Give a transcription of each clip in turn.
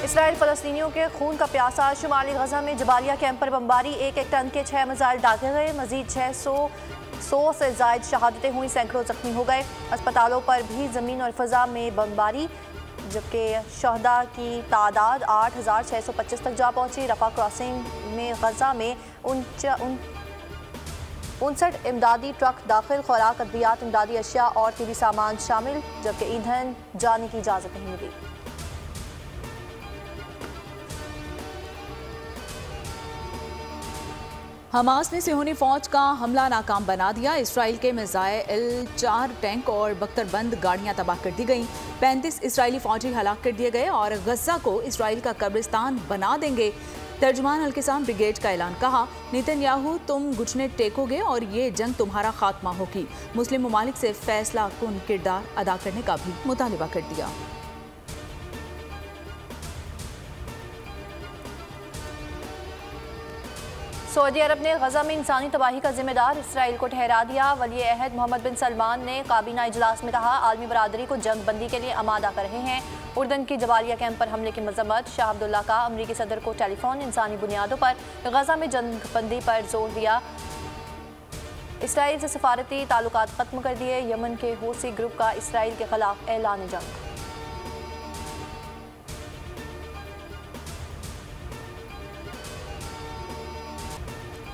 Israel फ़लस्तीनियों के खून का प्यासा। शुमाली गजा में जबालिया कैंप पर बमबारी, एक टन के 6 मिसाइल दागे गए। मजीद 600 से जायद शहादतें हुई, सैकड़ों जख्मी हो गए। अस्पतालों पर भी ज़मीन और फ़ज़ा में बमबारी, जबकि शहदा की तादाद 8625 तक जा पहुंची। रफा क्रॉसिंग में गजा में 59 इमदादी ट्रक दाखिल, खुराक, अद्वियात, इमदादी अशिया और तिबी सामान शामिल, जबकि ईंधन जाने की इजाज़त नहीं मिली। हमास ने सिहोनी फौज का हमला नाकाम बना दिया। इसराइल के मिसाइल, 4 टैंक और बख्तरबंद गाड़ियां तबाह कर दी गईं। 35 इसराइली फौजी हलाक कर दिए गए और गजा को इसराइल का कब्रिस्तान बना देंगे। तर्जुमान अल-क़िसाम ब्रिगेड का ऐलान, कहा नेतन्याहू तुम घुटने टेकोगे और ये जंग तुम्हारा खात्मा होगी। मुस्लिम ममालिक से फैसला कुन किरदार अदा करने का भी मुतालिबा कर दिया। सऊदी अरब ने गजा में इंसानी तबाही का जिम्मेदार इसराइल को ठहरा दिया। वली अहद मोहम्मद बिन सलमान ने काबीना इजलास में कहा, आलमी बरादरी को जंग बंदी के लिए आमादा कर रहे हैं। उर्दन की जबालिया कैंप पर हमले की मजम्मत। शाह अब्दुल्ला का अमरीकी सदर को टेलीफोन, इंसानी बुनियादों पर गजा में जंग बंदी पर जोर दिया। इसराइल से सफारती ताल्लुकात खत्म कर दिए। यमन के हूसी ग्रुप का इसराइल के खिलाफ ऐलान जंग।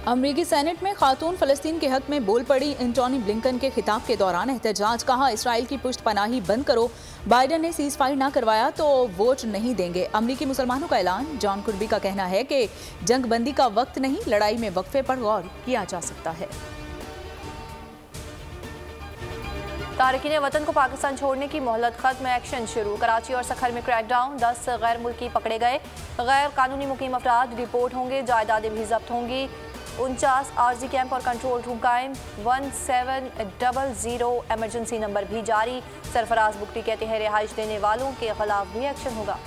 अमरीकी सेनेट में खातून फ़लस्तीन के हक में बोल पड़ी। एंटोनी ब्लिंकन के खिताब के दौरान एहतजाज, कहा इसराइल की पुष्ट पनाही बंद करो। बाइडन ने सीज फायर ना करवाया तो वोट नहीं देंगे। अमरीकी मुसलमानों का ऐलान। जॉन कुर्बी का कहना है कि जंग बंदी का वक्त नहीं, लड़ाई में वक्फे पर गौर किया जा सकता है। तारकीन वतन को पाकिस्तान छोड़ने की मोहलत खत्म, एक्शन शुरू। कराची और सखर में क्रैकडाउन, 10 गैर मुल्की पकड़े गए। गैर कानूनी मुकीम अफराद रिपोर्ट होंगे, जायदादें भी जब्त होंगी। 49 आरजी कैंप और कंट्रोल रूम कायम। 1700 एमरजेंसी नंबर भी जारी। सरफराज बुगटी कहते हैं रिहाइश देने वालों के खिलाफ भी एक्शन होगा।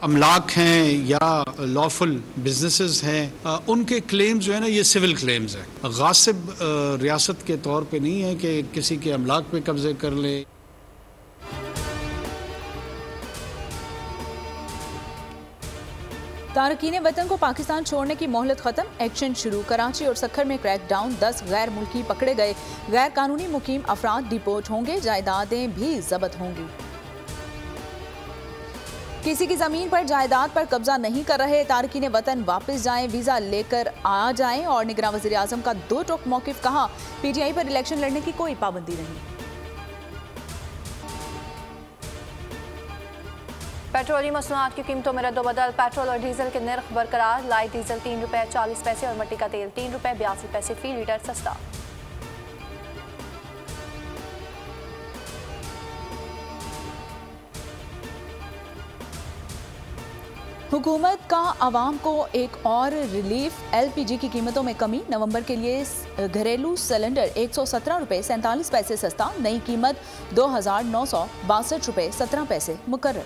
अमलाक हैं या लॉफुल बिजनेसेस हैं, उनके क्लेम्स जो है ना, ये सिविल क्लेम्स हैं। गासिब रियासत के तौर पे नहीं है कि किसी के अमलाक पे कब्जे कर ले। तारकीन वतन को पाकिस्तान छोड़ने की मोहलत खत्म, एक्शन शुरू। कराची और सखर में क्रैकडाउन, 10 गैर मुल्की पकड़े गए। गैर कानूनी मुकीम अफराद डिपोर्ट होंगे, जायदादें भी जब्त होंगी। किसी की जमीन पर जायदाद पर कब्जा नहीं कर रहे। तारकीन वतन वापस जाएं, वीजा लेकर आ जाएं। और निगरान वज़ीर आज़म का दो टोक मौक़िफ़, कहा पीटीआई पर इलेक्शन लड़ने की कोई पाबंदी नहीं। पेट्रोलियम मसनूआत की कीमतों में रद्दोबदल। पेट्रोल और डीजल के नर्ख बरकरार। लाइट डीजल 3 रुपये 40 पैसे और मट्टी का तेल 3 रुपये 82 पैसे फी लीटर सस्ता। हुकूमत का आवाम को एक और रिलीफ। एलपीजी की कीमतों में कमी। नवंबर के लिए घरेलू सिलेंडर 117 रुपये 47 पैसे सस्ता। नई कीमत 2962 रुपये 17 पैसे मुकर्रर।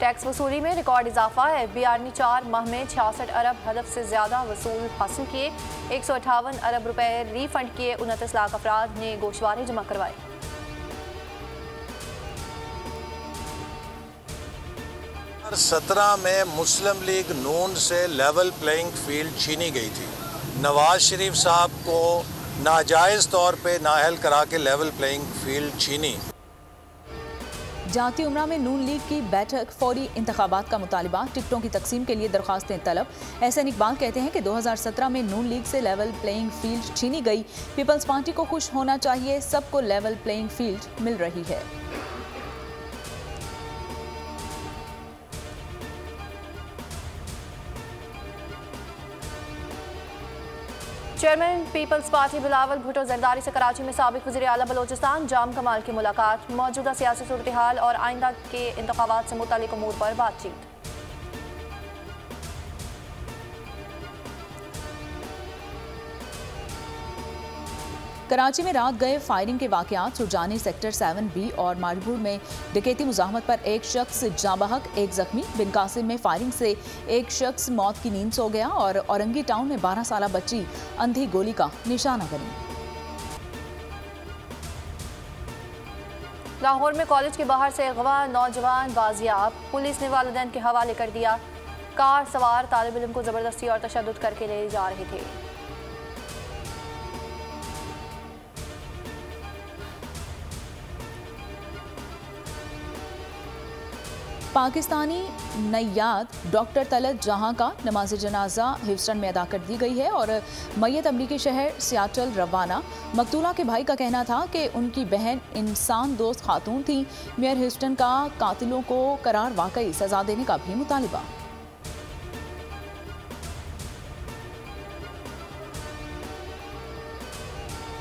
टैक्स वसूली में रिकॉर्ड इजाफा। एफबीआर ने 4 माह में 66 अरब हदफ से ज्यादा वसूल हासिल किए। 158 अरब रुपए रिफंड किए। 29 लाख अफराद ने गोशवारे जमा करवाए। सत्रह में मुस्लिम लीग नून से लेवल प्लेइंग फील्ड छीनी गई थी। नवाज शरीफ साहब को नाजायज़ तौर पे नाअहल करा के लेवल प्लेइंग फील्ड छीनी। जाती उमरा में नून लीग की बैठक। फौरी इंतखाबात का मुतालिबा। टिकटों की तकसीम के लिए दरखास्तें तलब। एहसन इकबाल कहते हैं कि 2017 में नून लीग से लेवल प्लेइंग फील्ड छीनी गई। पीपल्स पार्टी को खुश होना चाहिए, सबको लेवल प्लेइंग फील्ड मिल रही है। चेयरमैन पीपल्स पार्टी बिलावल भुट्टो जरदारी से कराची में साबिक वज़ीर आला बलोचिस्तान जाम कमाल की मुलाकात। मौजूदा सियासी सूरत हाल और आइंदा के इंतखाबात से मुतालिक उमूर पर बातचीत। कराची में रात गए फायरिंग के वाकयात, सुरजानी सेक्टर 7B और मारबूर में डकैती मुजाहमत पर एक शख्स जाँ बहक, एक जख्मी। बिन कासिम में फायरिंग से एक शख्स मौत की नींद सो गया और औरंगी टाउन में 12 साला बच्ची अंधी गोली का निशाना बनी। लाहौर में कॉलेज के बाहर से अगवा नौजवान बाजियाब, पुलिस ने वालिदैन के हवाले कर दिया। कार सवार तालिब इल्म को जबरदस्ती और तशद्दुद करके ले जा रहे थे। पाकिस्तानी नैयाद डॉक्टर तलत जहां का नमाज जनाजा ह्यूस्टन में अदा कर दी गई है और मैयत अमरीकी शहर सियाटल रवाना। मकतूला के भाई का कहना था कि उनकी बहन इंसान दोस्त खातून थी। मेयर ह्यूस्टन का कातिलों को करार वाकई सजा देने का भी मुतालिबा।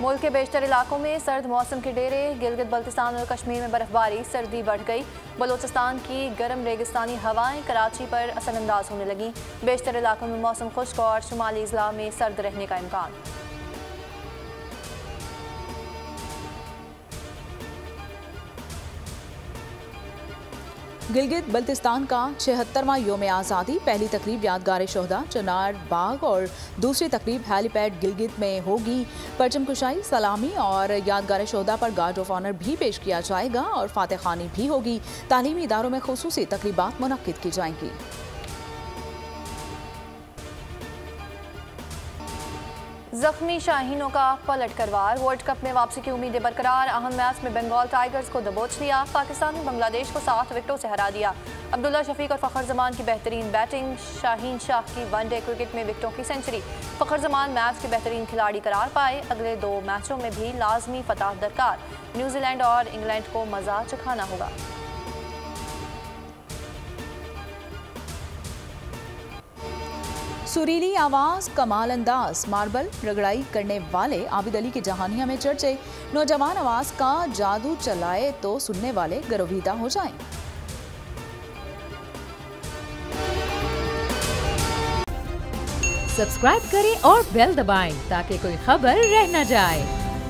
मुल्क के बेशतर इलाकों में सर्द मौसम के डेरे। गिलगित बल्तिस्तान और कश्मीर में बर्फबारी, सर्दी बढ़ गई। बलोचिस्तान की गर्म रेगिस्तानी हवाएं कराची पर असरअंदाज होने लगी। बेशतर इलाकों में मौसम खुश्क और शुमाली इजला में सर्द रहने का इम्कान। गिलगित बल्तिस्तान का 76वां योम आज़ादी, पहली तकरीब यादगार शोहदा चनार बाग और दूसरी तकरीब हेलीपैड गिलगित में होगी। परचम कुशाई, सलामी और यादगार शोहदा पर गार्ड ऑफ ऑनर भी पेश किया जाएगा और फातह खानी भी होगी। तालीमी इदारों में खुसूसी तकरीबात मुनक्किद की जाएंगी। जख्मी शाहीनों का पलट करवार, वर्ल्ड कप में वापसी की उम्मीदें बरकरार। अहम मैच में बंगाल टाइगर्स को दबोच लिया। पाकिस्तान ने बांग्लादेश को 7 विकेटों से हरा दिया। अब्दुल्ला शफीक और फ़खर जमान की बेहतरीन बैटिंग, शाहीन शाह की वनडे क्रिकेट में विकेटों की सेंचुरी। फ़खर जमान मैच के बेहतरीन खिलाड़ी करार पाए। अगले 2 मैचों में भी लाजमी फतह दरकार। न्यूजीलैंड और इंग्लैंड को मजा चखाना होगा। सुरीली आवाज, कमाल अंदाज, मार्बल रगड़ाई करने वाले आबिद अली की जहानिया में चर्चे। नौजवान आवाज का जादू चलाए तो सुनने वाले गरोवीदा हो जाएं। सब्सक्राइब करें और बेल दबाएं ताकि कोई खबर रह न जाए।